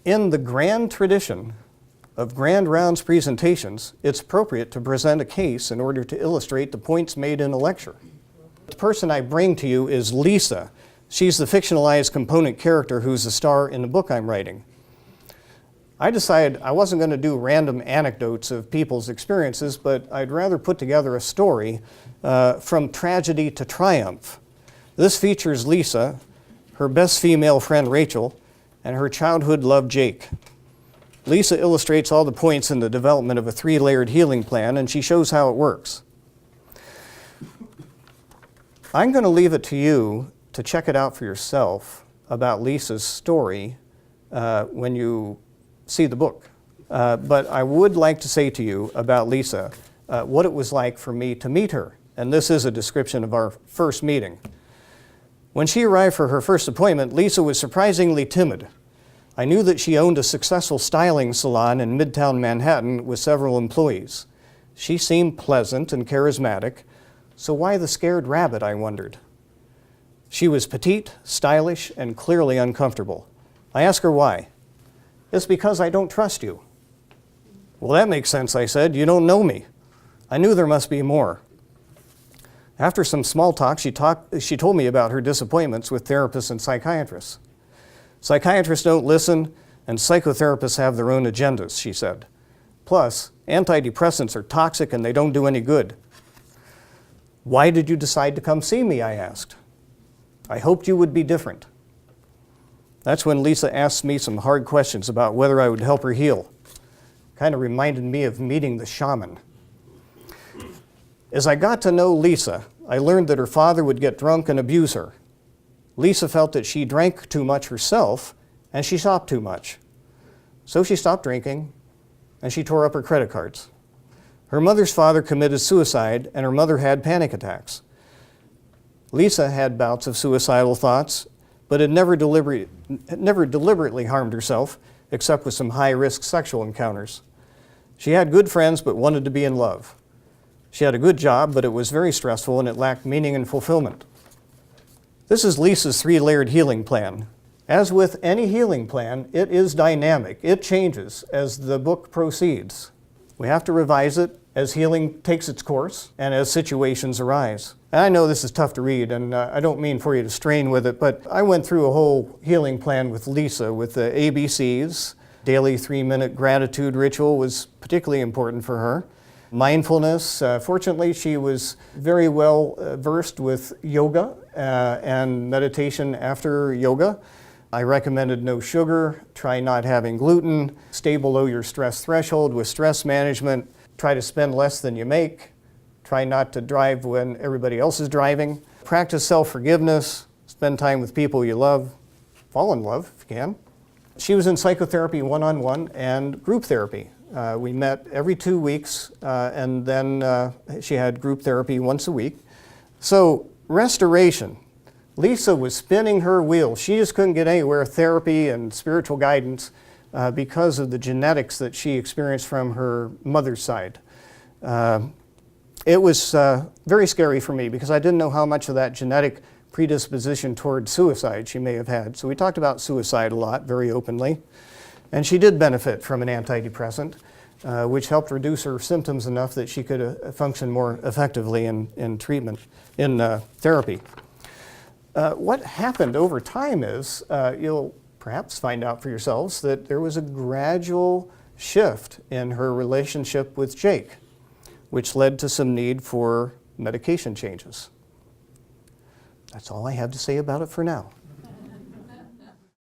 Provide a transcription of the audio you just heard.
In the grand tradition of grand rounds presentations, it's appropriate to present a case in order to illustrate the points made in a lecture. The person I bring to you is Lisa. She's the fictionalized component character who's the star in the book I'm writing. I decided I wasn't going to do random anecdotes of people's experiences, but I'd rather put together a story from tragedy to triumph. This features Lisa, her best female friend Rachel, and her childhood love Jake. Lisa illustrates all the points in the development of a 3-layered healing plan, and she shows how it works. I'm going to leave it to you to check it out for yourself about Lisa's story when you see the book. But I would like to say to you about Lisa what it was like for me to meet her. And this is a description of our first meeting. When she arrived for her first appointment, Lisa was surprisingly timid. I knew that she owned a successful styling salon in Midtown Manhattan with several employees. She seemed pleasant and charismatic, so why the scared rabbit, I wondered. She was petite, stylish, and clearly uncomfortable. I asked her why. It's because I don't trust you. Well, that makes sense, I said. You don't know me. I knew there must be more. After some small talk, she told me about her disappointments with therapists and psychiatrists. Psychiatrists don't listen, and psychotherapists have their own agendas, she said. Plus, antidepressants are toxic and they don't do any good. Why did you decide to come see me, I asked. I hoped you would be different. That's when Lisa asked me some hard questions about whether I would help her heal. Kind of reminded me of meeting the shaman. As I got to know Lisa, I learned that her father would get drunk and abuse her. Lisa felt that she drank too much herself and she shopped too much. So she stopped drinking and she tore up her credit cards. Her mother's father committed suicide and her mother had panic attacks. Lisa had bouts of suicidal thoughts, but had never deliberately harmed herself except with some high-risk sexual encounters. She had good friends but wanted to be in love. She had a good job, but it was very stressful and it lacked meaning and fulfillment. This is Lisa's 3-layered healing plan. As with any healing plan, it is dynamic. It changes as the book proceeds. We have to revise it as healing takes its course and as situations arise. And I know this is tough to read, and I don't mean for you to strain with it, but I went through a whole healing plan with Lisa with the ABCs. Daily 3-minute gratitude ritual was particularly important for her. Mindfulness, fortunately she was very well versed with yoga and meditation after yoga. I recommended no sugar, try not having gluten, stay below your stress threshold with stress management, try to spend less than you make, try not to drive when everybody else is driving, practice self-forgiveness, spend time with people you love, fall in love if you can. She was in psychotherapy one-on-one and group therapy. We met every 2 weeks, and then she had group therapy once a week. So, restoration. Lisa was spinning her wheels. She just couldn't get anywhere, therapy and spiritual guidance, because of the genetics that she experienced from her mother's side. It was very scary for me because I didn't know how much of that genetic predisposition toward suicide she may have had. So we talked about suicide a lot, very openly. And she did benefit from an antidepressant, which helped reduce her symptoms enough that she could function more effectively in treatment, in therapy. What happened over time is, you'll perhaps find out for yourselves that there was a gradual shift in her relationship with Jake, which led to some need for medication changes. That's all I have to say about it for now.